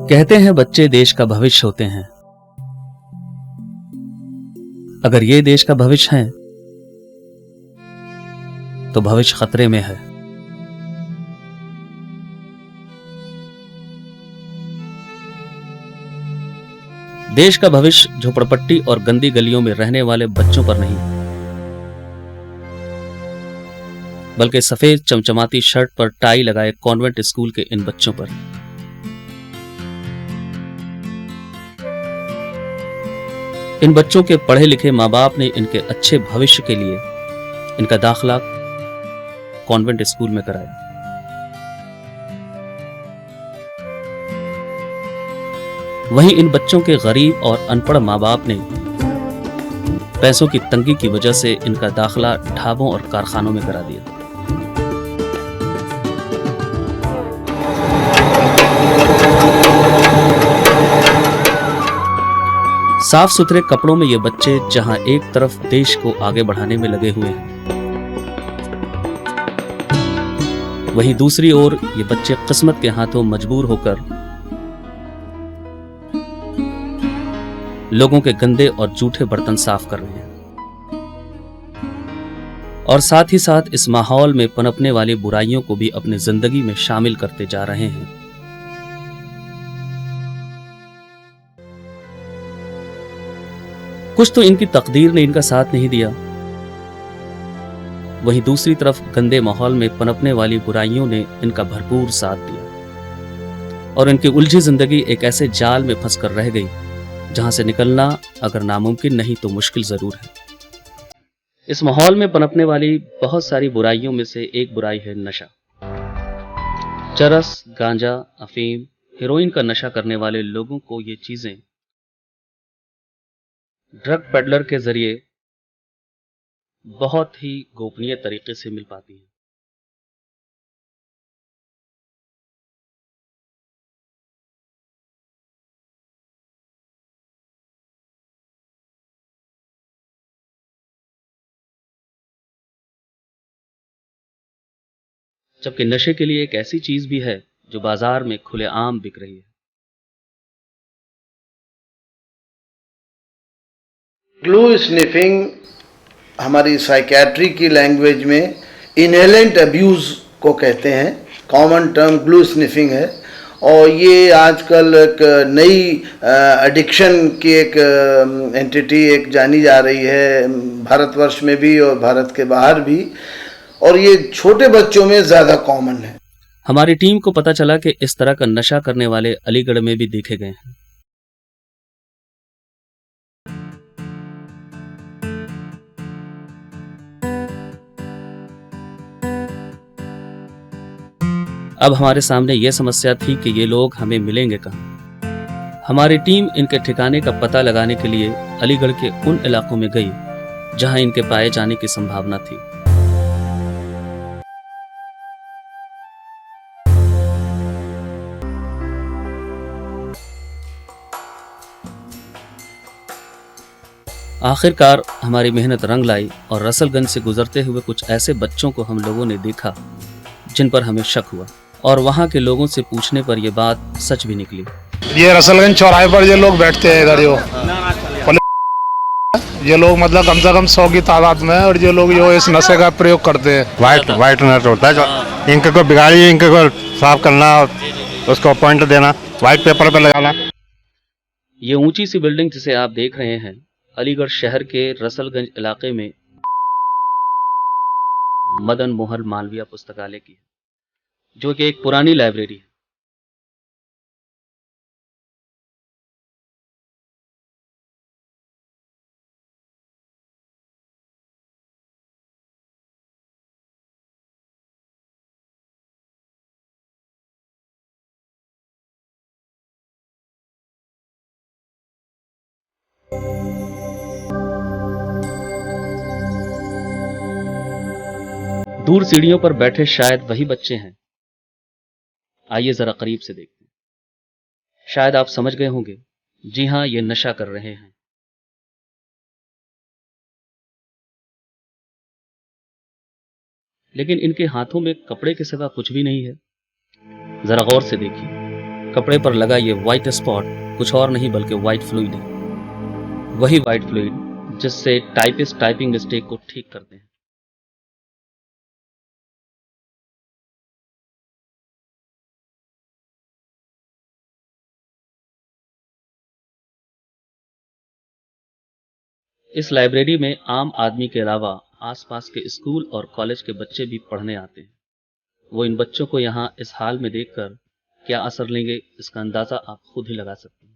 कहते हैं बच्चे देश का भविष्य होते हैं। अगर ये देश का भविष्य है तो भविष्य खतरे में है। देश का भविष्य झोपड़पट्टी और गंदी गलियों में रहने वाले बच्चों पर नहीं, बल्कि सफेद चमचमाती शर्ट पर टाई लगाए कॉन्वेंट स्कूल के इन बच्चों पर। इन बच्चों के पढ़े लिखे माँ बाप ने इनके अच्छे भविष्य के लिए इनका दाखिला कॉन्वेंट स्कूल में कराया। वहीं इन बच्चों के गरीब और अनपढ़ माँ बाप ने पैसों की तंगी की वजह से इनका दाखिला ढाबों और कारखानों में करा दिया। साफ सुथरे कपड़ों में ये बच्चे जहां एक तरफ देश को आगे बढ़ाने में लगे हुए हैं, वहीं दूसरी ओर ये बच्चे किस्मत के हाथों मजबूर होकर लोगों के गंदे और जूठे बर्तन साफ कर रहे हैं और साथ ही साथ इस माहौल में पनपने वाली बुराइयों को भी अपनी जिंदगी में शामिल करते जा रहे हैं। कुछ तो इनकी तकदीर ने इनका साथ नहीं दिया, वहीं दूसरी तरफ गंदे माहौल में पनपने वाली बुराइयों ने इनका भरपूर साथ दिया और इनकी उलझी जिंदगी एक ऐसे जाल में फंसकर रह गई जहां से निकलना अगर नामुमकिन नहीं तो मुश्किल जरूर है। इस माहौल में पनपने वाली बहुत सारी बुराइयों में से एक बुराई है नशा। चरस, गांजा, अफीम, हेरोइन का नशा करने वाले लोगों को ये चीजें ड्रग पेडलर के जरिए बहुत ही गोपनीय तरीके से मिल पाती हैं। जबकि नशे के लिए एक ऐसी चीज भी है जो बाजार में खुलेआम बिक रही है। ग्लू स्निफिंग हमारी साइकेट्री की लैंग्वेज में इनहेलेंट अब्यूज़ को कहते हैं। कॉमन टर्म ग्लू स्निफिंग है और ये आजकल एक नई एडिक्शन की एक एंटिटी एक जानी जा रही है, भारतवर्ष में भी और भारत के बाहर भी, और ये छोटे बच्चों में ज़्यादा कॉमन है। हमारी टीम को पता चला कि इस तरह का नशा करने वाले अलीगढ़ में भी देखे गए हैं। अब हमारे सामने यह समस्या थी कि ये लोग हमें मिलेंगे कहाँ। हमारी टीम इनके ठिकाने का पता लगाने के लिए अलीगढ़ के उन इलाकों में गई जहां इनके पाए जाने की संभावना थी। आखिरकार हमारी मेहनत रंग लाई और रसलगंज से गुजरते हुए कुछ ऐसे बच्चों को हम लोगों ने देखा जिन पर हमें शक हुआ और वहां के लोगों से पूछने पर यह बात सच भी निकली। ये रसलगंज चौराहे पर ये लोग बैठते हैं इधर, ये लोग मतलब कम से कम 100 की तादाद में, और ये लोग जो इस नशे का प्रयोग करते हैं। वाइट नट होता है, इनके को बिगाड़ी, इनके को साफ करना, उसको पॉइंट देना, वाइट पेपर पे लगाना। ये ऊंची सी बिल्डिंग जिसे आप देख रहे हैं अलीगढ़ शहर के रसलगंज इलाके में मदन मोहन मालवीय पुस्तकालय की है, जो कि एक पुरानी लाइब्रेरी है। दूर सीढ़ियों पर बैठे शायद वही बच्चे हैं। आइए जरा करीब से देखते हैं। शायद आप समझ गए होंगे, जी हां, ये नशा कर रहे हैं। लेकिन इनके हाथों में कपड़े के सिवा कुछ भी नहीं है। जरा गौर से देखिए, कपड़े पर लगा ये व्हाइट स्पॉट कुछ और नहीं बल्कि व्हाइट फ्लूइड है, वही व्हाइट फ्लूइड जिससे टाइपिस्ट टाइपिंग मिस्टेक को ठीक करते हैं। इस लाइब्रेरी में आम आदमी के अलावा आसपास के स्कूल और कॉलेज के बच्चे भी पढ़ने आते हैं। वो इन बच्चों को यहाँ इस हाल में देखकर क्या असर लेंगे, इसका अंदाजा आप खुद ही लगा सकते हैं।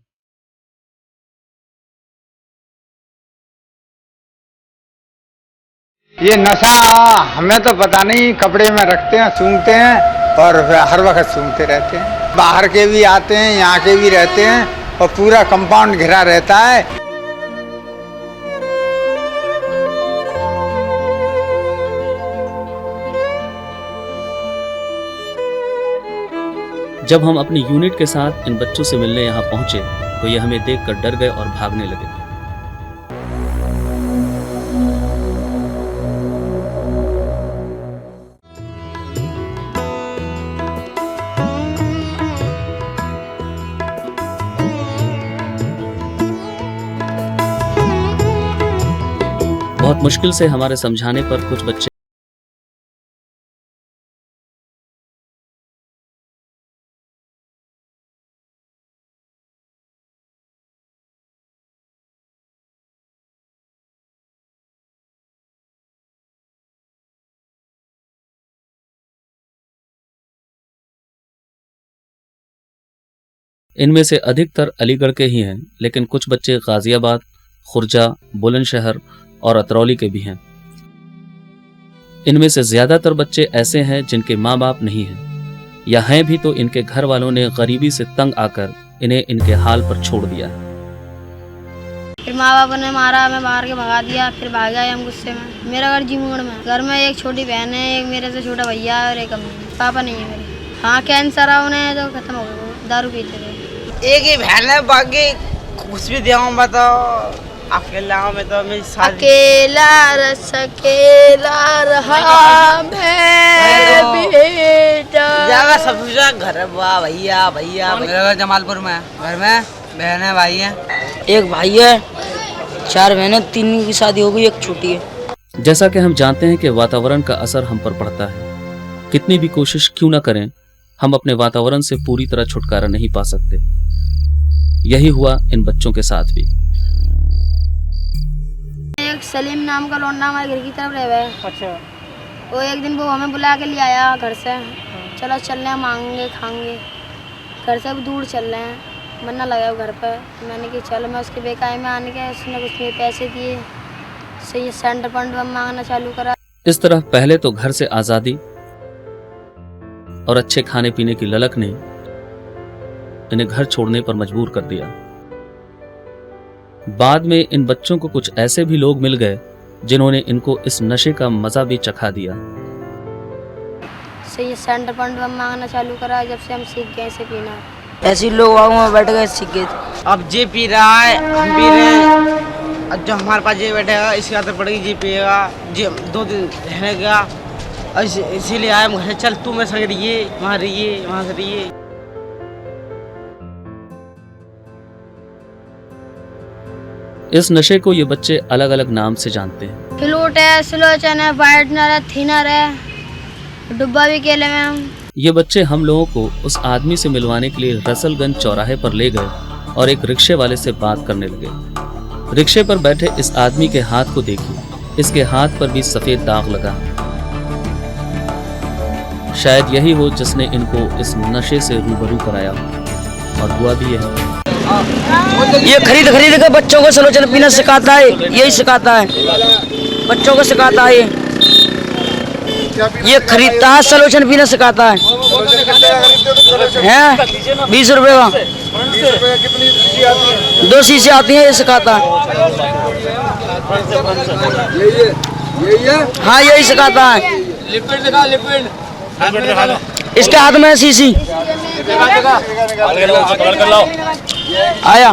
ये नशा हमें तो पता नहीं, कपड़े में रखते हैं, सूंघते हैं और हर वक्त सूंघते रहते हैं। बाहर के भी आते हैं, यहाँ के भी रहते हैं और पूरा कंपाउंड घिरा रहता है। जब हम अपनी यूनिट के साथ इन बच्चों से मिलने यहाँ पहुंचे तो ये हमें देखकर डर गए और भागने लगे। बहुत मुश्किल से हमारे समझाने पर कुछ बच्चे इनमें से अधिकतर अलीगढ़ के ही हैं, लेकिन कुछ बच्चे गाजियाबाद, खुर्जा, बुलंदशहर और अतरौली के भी हैं। इनमें से ज्यादातर बच्चे ऐसे हैं जिनके माँ बाप नहीं हैं, या हैं भी तो इनके घर वालों ने गरीबी से तंग आकर इन्हें इनके हाल पर छोड़ दिया है। फिर माँ बाप ने मारा, हमें मार के भगा दिया, फिर भाग गए हम गुस्से में। मेरा घर जीमगढ़ में, घर में एक छोटी बहन है, एक मेरे से छोटा भैया है और एक अम्मी। पापा नहीं है मेरे। हाँ, कैंसर है उन्हें, तो खत्म हो गया, दारू पीते थे। एक ही बहन है, बाकी कुछ भी दिया बताओ। अकेला में तो मेरी शादी, अकेला रहा मैं बेटा। जगह सब कुछ घर है, भैया भैया। मेरा घर जमालपुर में है, घर में बहन है, भाई है। एक भाई है, 4 बहनें, 3 की शादी हो गई, एक छोटी है। जैसा कि हम जानते हैं कि वातावरण का असर हम पर पड़ता है। कितनी भी कोशिश क्यों न करें, हम अपने वातावरण से पूरी तरह छुटकारा नहीं पा सकते। यही हुआ इन बच्चों के साथ भी। एक सलीम नाम का लौंडा हमारे घर की तरफ रह गया। अच्छा। वो एक दिन वो हमें बुला के ले आया घर से, चलो चल रहे हैं, मांगेंगे खाएंगे। घर से अब दूर चल रहे हैं, मन्ना लगा घर पर। मैंने कि चलो, मैं उसके बेकाय में आने के उसने कुछ मेरे पैसे दिए, सही सेंटर फंड मांगना चालू करा। इस तरह पहले तो घर से आज़ादी और अच्छे खाने पीने की ललक ने इन्हें घर छोड़ने पर मजबूर कर दिया। बाद में इन बच्चों को कुछ ऐसे भी लोग मिल गए जिन्होंने इनको इस नशे का मजा भी चखा दिया। सही सेंटर फंड मांगना चालू करा, जब से हम सीख गए इसे पीना। ऐसे लोग में बैठ गए, सीख गए। अब जे पी रहा है, हम पी रहे हैं। अब जो हमारे पास जे बैठेगा, इसकी आदत पड़ेगी, जे पिएगा, जे 2 दिन रहेगा। इसीलिए आए हम घर, चल तू मेरे संग रहिए, वहाँ रहिए, वहाँ से रहिए। इस नशे को ये बच्चे अलग अलग नाम से जानते हैं। फ्लूट है, स्लोचन है, वाइटनर है, थिनर है, डुब्बा भी केले में हम। ये बच्चे हम लोगों को उस आदमी से मिलवाने के लिए रसलगंज चौराहे पर ले गए और एक रिक्शे वाले से बात करने लगे। रिक्शे पर बैठे इस आदमी के हाथ को देखिए, इसके हाथ पर भी सफेद दाग लगा। शायद यही हो जिसने इनको इस नशे से रूबरू कराया, और हुआ भी है। ये खरीद कर बच्चों को सलोचन पीना सिखाता है, यही सिखाता है, बच्चों को सिखाता है। ये खरीदता है, सलोचन पीना सिखाता है। 20 रुपए का 2 शीशे आती हैं, ये सिखाता है। हाँ, यही सिखाता है। इसके हाथ में है शीशी। आया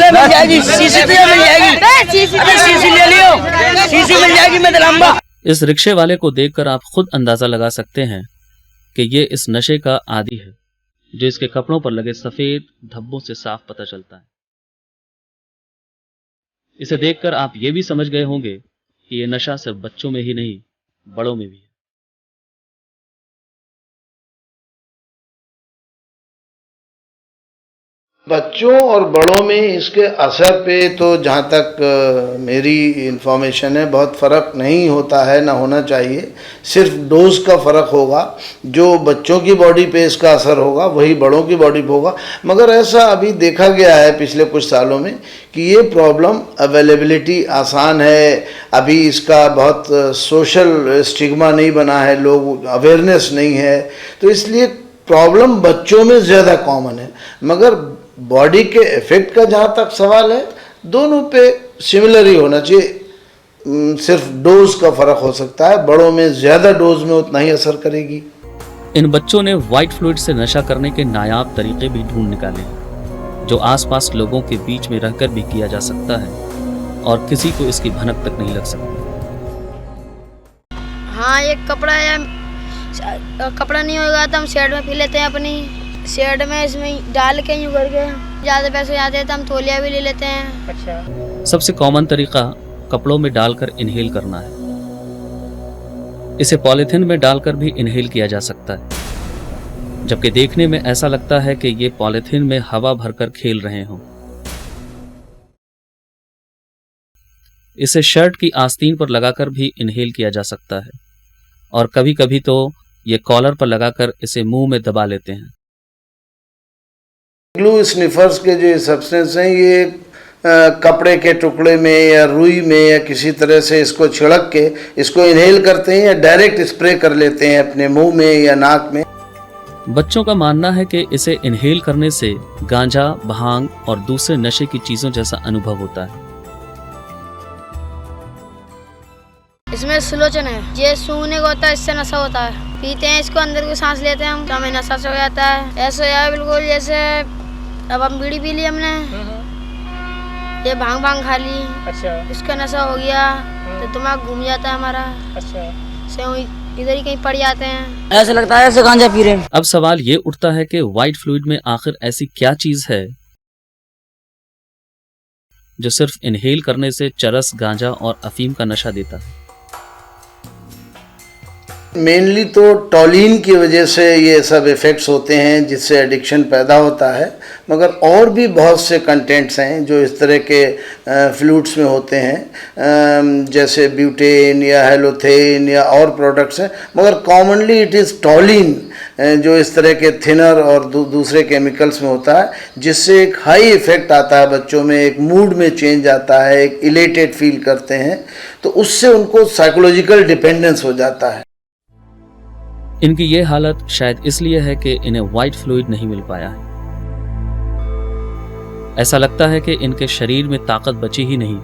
मिल जाएगी, शीशी तो मिल जाएगी, अरे शीशी ले लियो, शीशी मिल जाएगी, मैं दिलाऊंगा। इस रिक्शे वाले को देखकर आप खुद अंदाजा लगा सकते हैं कि ये इस नशे का आदी है, जो इसके कपड़ों पर लगे सफेद धब्बों से साफ पता चलता है। इसे देखकर आप ये भी समझ गए होंगे कि ये नशा सिर्फ बच्चों में ही नहीं, बड़ों में भी है। बच्चों और बड़ों में इसके असर पे तो जहाँ तक मेरी इंफॉर्मेशन है बहुत फ़र्क नहीं होता है, ना होना चाहिए। सिर्फ डोज का फ़र्क होगा, जो बच्चों की बॉडी पे इसका असर होगा वही बड़ों की बॉडी पे होगा। मगर ऐसा अभी देखा गया है पिछले कुछ सालों में कि ये प्रॉब्लम अवेलेबिलिटी आसान है, अभी इसका बहुत सोशल स्टिग्मा नहीं बना है, लोग अवेयरनेस नहीं है, तो इसलिए प्रॉब्लम बच्चों में ज़्यादा कॉमन है। मगर बॉडी के इफेक्ट का जहाँ तक सवाल है, दोनों पे सिमिलर ही होना चाहिए, सिर्फ डोज का फ़र्क हो सकता है, बड़ों में ज़्यादा डोज में उतना ही असर करेगी। इन बच्चों ने व्हाइट फ्लूइड से नशा करने के नायाब तरीके भी ढूंढ निकाले हैं, जो आसपास लोगों के बीच में रहकर भी किया जा सकता है और किसी को इसकी भनक तक नहीं लग सकती। हाँ, एक कपड़ा या कपड़ा नहीं होगा तो हम शेड में पी लेते हैं, अपनी शेड में इसमें डाल के यूँ करके। ज़्यादा पैसे आते हैं तो हम तौलिया भी ले लेते हैं। अच्छा। सबसे कॉमन तरीका कपड़ों में डालकर इनहेल करना है। इसे पॉलीथिन में डालकर भी इनहेल किया जा सकता है, जबकि देखने में ऐसा लगता है कि ये पॉलीथिन में हवा भरकर खेल रहे हों। इसे शर्ट की आस्तीन पर लगाकर भी इनहेल किया जा सकता है, और कभी कभी तो ये कॉलर पर लगाकर इसे मुंह में दबा लेते हैं। ग्लू स्निफर्स के जो सब्सटेंस हैं, ये कपड़े के टुकड़े में या रुई में या किसी तरह से इसको छिड़क के इसको इनहेल करते हैं या डायरेक्ट स्प्रे कर लेते हैं अपने मुंह में या नाक में। बच्चों का मानना है कि इसे इनहेल करने से गांजा, भांग और दूसरे नशे की चीजों जैसा अनुभव होता है। इसमें सुलोचन है, ये सूंघने को होता है, इससे नशा होता है। पीते हैं इसको, अंदर को सांस लेते हैं हम तो हमें नशा हो जाता है। ऐसा यार बिल्कुल जैसे अब हम बीड़ी पी ली हमने, ये भांग खा ली, अच्छा, इसका नशा हो गया तो दिमाग घूम जाता है हमारा। अच्छा, से इधर ही कहीं पड़ जाते हैं, ऐसा लगता है ऐसे गांजा पी रहे हैं। अब सवाल ये उठता है कि व्हाइट फ्लूइड में आखिर ऐसी क्या चीज है जो सिर्फ इनहेल करने से चरस, गांजा और अफीम का नशा देता है। मेनली तो टॉलिन की वजह से ये सब इफ़ेक्ट्स होते हैं जिससे एडिक्शन पैदा होता है, मगर और भी बहुत से कंटेंट्स हैं जो इस तरह के फ्लूइड्स में होते हैं, जैसे ब्यूटेन या हेलोथेन या और प्रोडक्ट्स हैं, मगर कॉमनली इट इज़ टॉलिन जो इस तरह के थिनर और दूसरे केमिकल्स में होता है, जिससे एक हाई इफ़ेक्ट आता है बच्चों में, एक मूड में चेंज आता है, एक इलेटेड फील करते हैं, तो उससे उनको साइकोलॉजिकल डिपेंडेंस हो जाता है। इनकी ये हालत शायद इसलिए है कि इन्हें व्हाइट फ्लूइड नहीं मिल पाया है। ऐसा लगता है कि इनके शरीर में ताकत बची ही नहीं,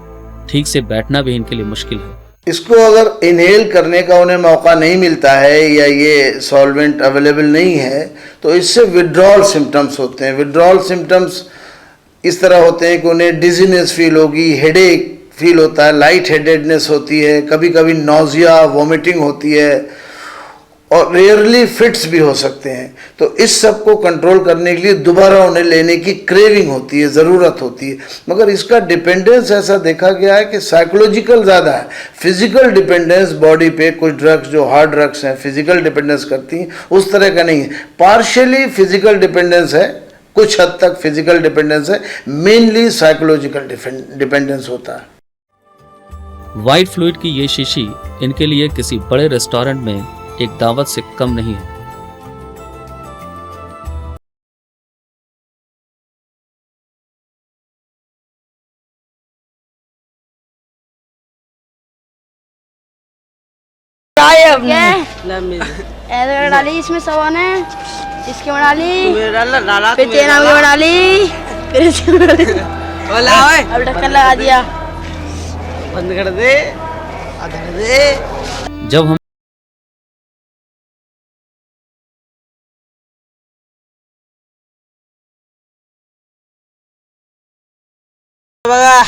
ठीक से बैठना भी इनके लिए मुश्किल है। इसको अगर इनहेल करने का उन्हें मौका नहीं मिलता है या ये सॉल्वेंट अवेलेबल नहीं है तो इससे विड्रॉल सिम्टम्स होते हैं। विड्रॉल सिम्टम्स इस तरह होते हैं कि उन्हें डिजीनेस फील होगी, हेडेक फील होता है, लाइट हेडेडनेस होती है, कभी कभी नॉजिया, वॉमिटिंग होती है और रेयरली फिट्स भी हो सकते हैं। तो इस सब को कंट्रोल करने के लिए दोबारा उन्हें लेने की क्रेविंग होती है, ज़रूरत होती है, मगर इसका डिपेंडेंस ऐसा देखा गया है कि साइकोलॉजिकल ज़्यादा है। फिजिकल डिपेंडेंस बॉडी पे कुछ ड्रग्स जो हार्ड ड्रग्स हैं फिजिकल डिपेंडेंस करती हैं, उस तरह का नहीं है। पार्शियली फिजिकल डिपेंडेंस है, कुछ हद तक फिजिकल डिपेंडेंस है, मेनली साइकोलॉजिकल डिपेंडेंस होता है। व्हाइट फ्लूइड की ये शीशी इनके लिए किसी बड़े रेस्टोरेंट में एक दावत से कम नहीं है। ऐसे डाली इसमें सामान है, इसके में डाली, फिर तेरा में डाली, फिर बोला ओए अब ढक्कन लगा दिया। बंद कर दे, अधर दे। जब हम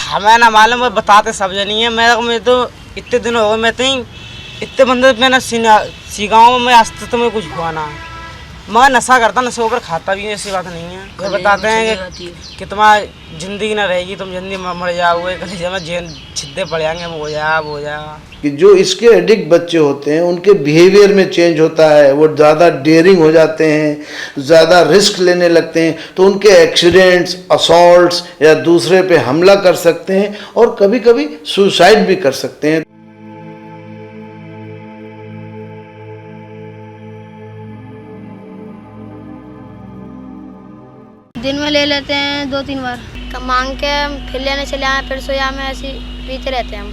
हमें ना मालूम है, बताते सब जनी है। मैं तो इतने दिन हो गए, मैं तो इतने बंदे मैंने सीगाँव में आज तक तुम्हें कुछ हुआ ना। मैं नशा करता, नशे होकर खाता भी ऐसी बात नहीं है। वो बताते हैं कि तुम्हारी जिंदगी ना रहेगी, तुम जल्दी मर जाओगे, कहीं में जेल छिद्दे पड़ जाएंगे, वो जा कि जो इसके एडिक्ट बच्चे होते हैं उनके बिहेवियर में चेंज होता है, वो ज़्यादा डेयरिंग हो जाते हैं, ज़्यादा रिस्क लेने लगते हैं, तो उनके एक्सीडेंट्स, असॉल्ट्स या दूसरे पे हमला कर सकते हैं और कभी कभी सुसाइड भी कर सकते हैं। दिन में ले लेते हैं 2-3 बार, मांग के फिर लेने चले आए, फिर सोया में ऐसे पीते रहते हैं हम।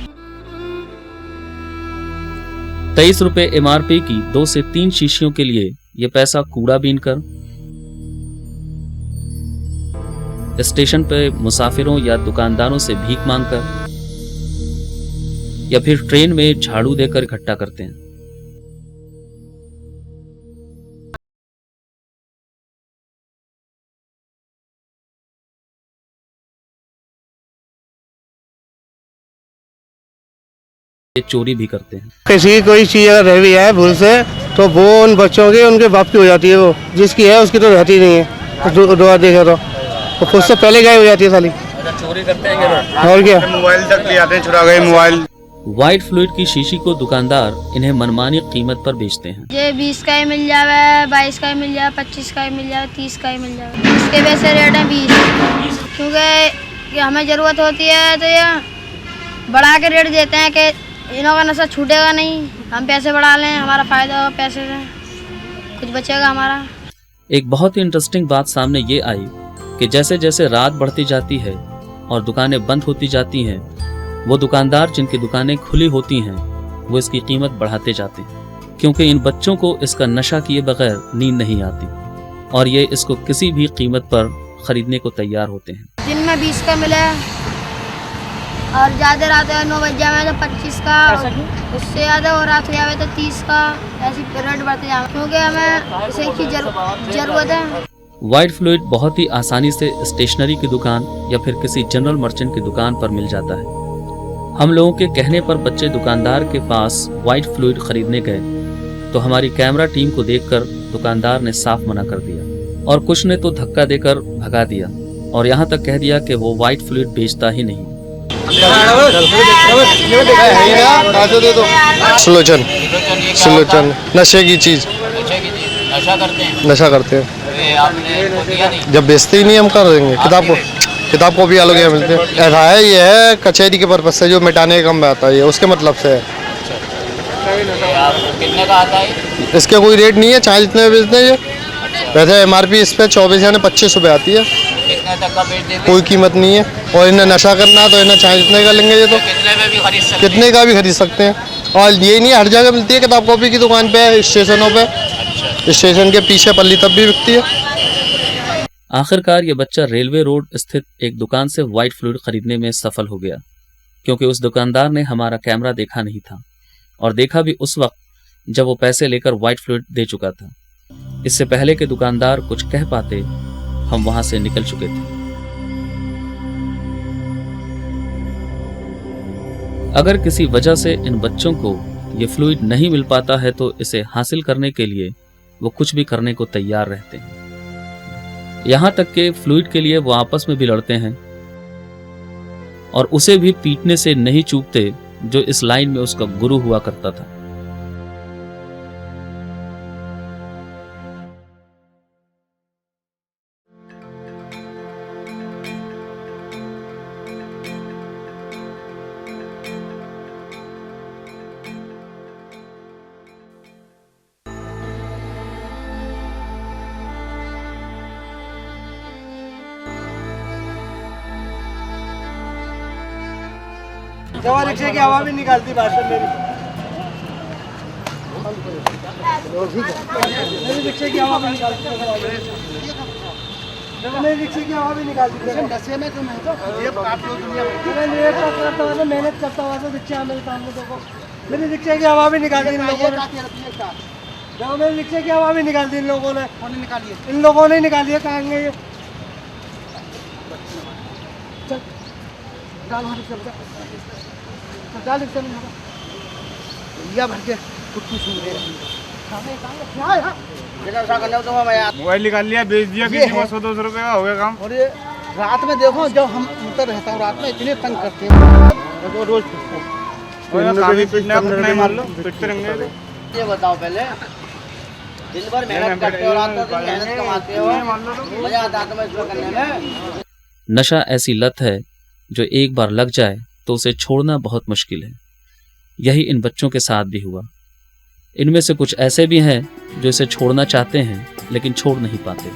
23 रुपए MRP की 2 से 3 शीशियों के लिए ये पैसा कूड़ा बीन कर, स्टेशन पे मुसाफिरों या दुकानदारों से भीख मांगकर या फिर ट्रेन में झाड़ू देकर इकट्ठा करते हैं। ये चोरी भी करते हैं। किसी की कोई चीज़ अगर रह भी है भूल से, तो वो उन बच्चों की उनके बाप की हो जाती है, वो जिसकी है उसकी तो रहती नहीं है। दुआ देखे तो खुद से पहले गायब हो जाती है साली। चोरी करते हैं और क्या, मोबाइल तक ले आते हैं, चुरा गए मोबाइल। व्हाइट फ्लूइड की शीशी को दुकानदार इन्हें मनमानी कीमत पर बेचते हैं। ये 20 का ही मिल जावे, 22 का ही मिल जावे, 25 का ही मिल जावे, 30 का ही मिल जावे। इसके वैसे रेट है 20, क्योंकि हमें ज़रूरत होती है तो ये बढ़ा के रेट देते हैं कि इनों का नशा छूटेगा नहीं, हम पैसे बढ़ा लें, हमारा फ़ायदा हो, पैसे से कुछ बचेगा हमारा। एक बहुत ही इंटरेस्टिंग बात सामने ये आई कि जैसे जैसे रात बढ़ती जाती है और दुकानें बंद होती जाती हैं, वो दुकानदार जिनकी दुकानें खुली होती हैं वो इसकी कीमत बढ़ाते जाते हैं, क्योंकि इन बच्चों को इसका नशा किए बगैर नींद नहीं आती और ये इसको किसी भी कीमत पर खरीदने को तैयार होते हैं। दिन में 20 का मिले और ज़्यादा रात 9 बज जाए तो 25 का, उससे ज़्यादा और रात हो जाए तो 30 का, ऐसी रेट बढ़ते जाए, क्योंकि हमें इसे की ज़रूरत है। व्हाइट फ्लूइड बहुत ही आसानी से स्टेशनरी की दुकान या फिर किसी जनरल मर्चेंट की दुकान पर मिल जाता है। हम लोगों के कहने पर बच्चे दुकानदार के पास व्हाइट फ्लूइड खरीदने गए तो हमारी कैमरा टीम को देखकर दुकानदार ने साफ मना कर दिया और कुछ ने तो धक्का देकर भगा दिया और यहाँ तक कह दिया कि वो व्हाइट फ्लूइड बेचता ही नहीं। सुलोचन नशे की चीज, नशा करते हैं। जब बेचते ही नहीं हम कर देंगे। किताब को भी अलग है मिलते हैं। ऐसा है, ये है कचहरी के पर्पज से जो मिटाने का काम में आता है, ये उसके मतलब से है। कितने का आता है? इसके कोई रेट नहीं है, चाहे जितने बेचते हैं ये। वैसे MRP इस पे 24 यानी 25 रुपये आती है। कितने तक का बेच देते? कोई कीमत नहीं है। और इन्हें नशा करना तो इन्हें चाहे जितने का लेंगे ये तो कितने में भी खरीद सकते हैं? कितने का भी खरीद सकते हैं। और ये नहीं हर जगह मिलती है, किताब कॉपी की दुकान पे, स्टेशनों पे, स्टेशन के पीछे पल्ली तब भी बिकती है। आखिरकार ये बच्चा रेलवे रोड स्थित एक दुकान से व्हाइट फ्लूइड खरीदने में सफल हो गया, क्योंकि उस दुकानदार ने हमारा कैमरा देखा नहीं था और देखा भी उस वक्त जब वो पैसे लेकर व्हाइट फ्लूइड दे चुका था। इससे पहले के दुकानदार कुछ कह पाते हम वहां से निकल चुके थे। अगर किसी वजह से इन बच्चों को ये फ्लूइड नहीं मिल पाता है तो इसे हासिल करने के लिए वो कुछ भी करने को तैयार रहते हैं। यहाँ तक कि फ्लूइड के लिए वो आपस में भी लड़ते हैं और उसे भी पीटने से नहीं चूकते जो इस लाइन में उसका गुरु हुआ करता था। रिक्शे की हवा भी निकालती भाषण मेरी। रिक्शे की हवा भी निकालती। रिक्शे की हवा भी निकाल दी। नशे में तुम है तो मेहनत करता हुआ तो रिक्शा मेरे सामने देखो, मेरी रिक्शे की हवा भी निकाल दी इन लोगों ने। देखो मेरी रिक्शे की हवा भी निकाल दी इन लोगों ने। इन लोगों ने निकाली है। कहाँ गए ये? चल डाल वहाँ रिक्शा में, डाल रिक्शा में भैया भर के कुछ सुन रहे मोबाइल निकाल लिया, बेच दिया, किसी को 100-200 रुपये का हो गया काम। और ये रात में देखो, जब हम उतर रहता हूँ रात में इतने तंग करते हैं रोज। नहीं मान लो, पिटते रहेंगे। ये बताओ पहले, दिन भर मेहनत करते हो, रात में मेहनत कमाते हो, मजा आता है तुम्हें इसको करने में? नशा ऐसी लत है जो एक बार लग जाए तो उसे छोड़ना बहुत मुश्किल है। यही इन बच्चों के साथ भी हुआ। इनमें से कुछ ऐसे भी हैं जो इसे छोड़ना चाहते हैं लेकिन छोड़ नहीं पाते।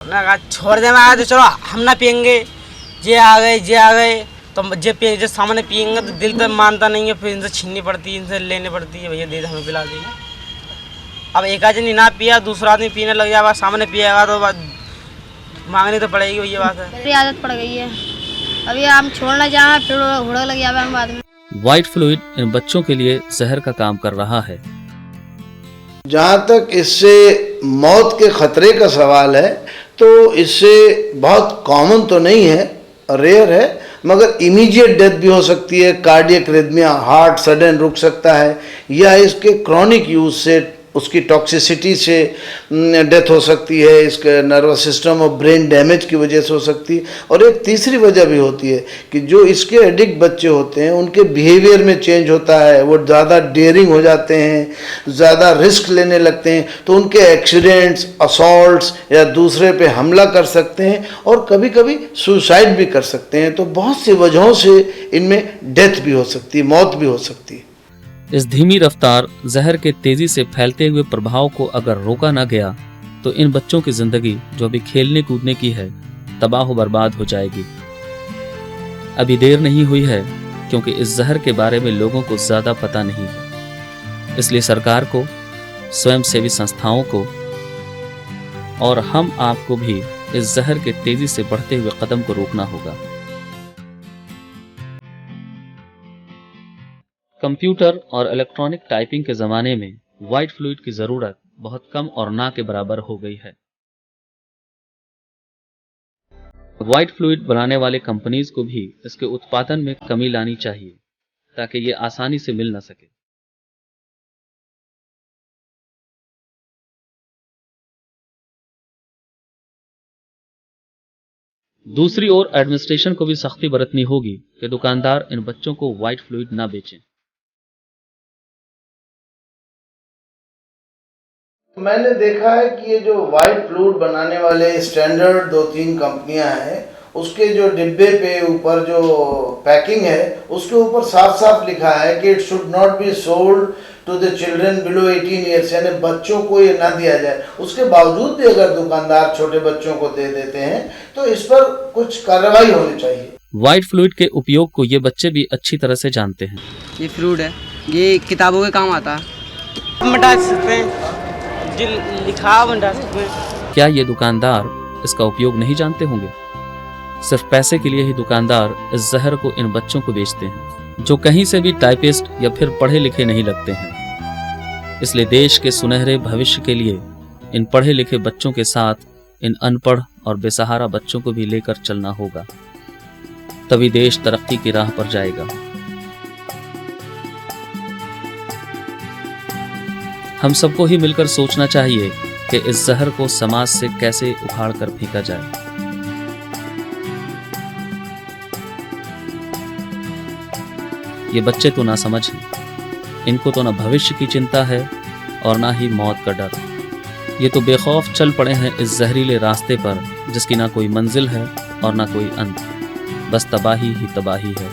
मैं कहा छोड़ दे, मैं तो चलो हम ना पियेंगे, जे आ गए तो जे सामने पियेंगे तो दिल तो मानता नहीं है, फिर इनसे छीननी पड़ती है, इनसे लेनी पड़ती है, भैया दे दे हमें पिला देंगे। अब एक आदमी ना पिया, दूसरा आदमी पीने लग जाएगा, सामने पिएगा तो मांगनी तो पड़ेगी, वही बात है। मेरी आदत पड़ गई है, अभी हम छोड़ना चाहें फिर हुड़क लग जाए हम बाद में। व्हाइट फ्लूइड इन बच्चों के लिए जहर का काम कर रहा है। जहाँ तक इससे मौत के खतरे का सवाल है तो इससे बहुत कॉमन तो नहीं है, रेयर है, मगर इमीडिएट डेथ भी हो सकती है। कार्डियक रिदमिया, हार्ट सडन रुक सकता है, या इसके क्रॉनिक यूज से, उसकी टॉक्सिसिटी से डेथ हो सकती है। इसके नर्वस सिस्टम और ब्रेन डैमेज की वजह से हो सकती है। और एक तीसरी वजह भी होती है कि जो इसके एडिक्ट बच्चे होते हैं उनके बिहेवियर में चेंज होता है, वो ज़्यादा डेयरिंग हो जाते हैं, ज़्यादा रिस्क लेने लगते हैं, तो उनके एक्सीडेंट्स, असॉल्ट्स या दूसरे पे हमला कर सकते हैं और कभी कभी सुसाइड भी कर सकते हैं। तो बहुत सी वजहों से इनमें डेथ भी हो सकती है, मौत भी हो सकती है। इस धीमी रफ्तार जहर के तेजी से फैलते हुए प्रभाव को अगर रोका न गया तो इन बच्चों की जिंदगी जो अभी खेलने कूदने की है तबाह बर्बाद हो जाएगी। अभी देर नहीं हुई है क्योंकि इस जहर के बारे में लोगों को ज्यादा पता नहीं है। इसलिए सरकार को, स्वयंसेवी संस्थाओं को और हम आपको भी इस जहर के तेजी से बढ़ते हुए कदम को रोकना होगा। कंप्यूटर और इलेक्ट्रॉनिक टाइपिंग के ज़माने में व्हाइट फ्लूइड की ज़रूरत बहुत कम और ना के बराबर हो गई है। व्हाइट फ्लूइड बनाने वाले कंपनीज को भी इसके उत्पादन में कमी लानी चाहिए ताकि ये आसानी से मिल न सके। दूसरी ओर एडमिनिस्ट्रेशन को भी सख्ती बरतनी होगी कि दुकानदार इन बच्चों को व्हाइट फ्लूइड न बेचें। मैंने देखा है कि ये जो वाइट फ्लूइड बनाने वाले स्टैंडर्ड 2-3 कंपनियां हैं, उसके जो डिब्बे पे ऊपर जो पैकिंग है उसके ऊपर साफ साफ लिखा है कि it should not be sold to the children below 18 years, यानी बच्चों को ये ना दिया जाए। उसके बावजूद भी अगर दुकानदार छोटे बच्चों को दे देते हैं तो इस पर कुछ कार्रवाई होनी चाहिए। व्हाइट फ्लूइड के उपयोग को ये बच्चे भी अच्छी तरह से जानते हैं। ये फ्लूइड है, ये किताबों के काम आता है, मिटा सकते हैं, लिखा मिटा सकते हैं। क्या ये दुकानदार इसका उपयोग नहीं जानते होंगे? सिर्फ पैसे के लिए ही दुकानदार इस जहर को इन बच्चों को बेचते हैं जो कहीं से भी टाइपिस्ट या फिर पढ़े लिखे नहीं लगते हैं। इसलिए देश के सुनहरे भविष्य के लिए इन पढ़े लिखे बच्चों के साथ इन अनपढ़ और बेसहारा बच्चों को भी लेकर चलना होगा, तभी देश तरक्की की राह पर जाएगा। हम सबको ही मिलकर सोचना चाहिए कि इस जहर को समाज से कैसे उखाड़ कर फेंका जाए। ये बच्चे तो ना समझ हैं, इनको तो ना भविष्य की चिंता है और ना ही मौत का डर। ये तो बेखौफ चल पड़े हैं इस जहरीले रास्ते पर जिसकी ना कोई मंजिल है और ना कोई अंत, बस तबाही ही तबाही है।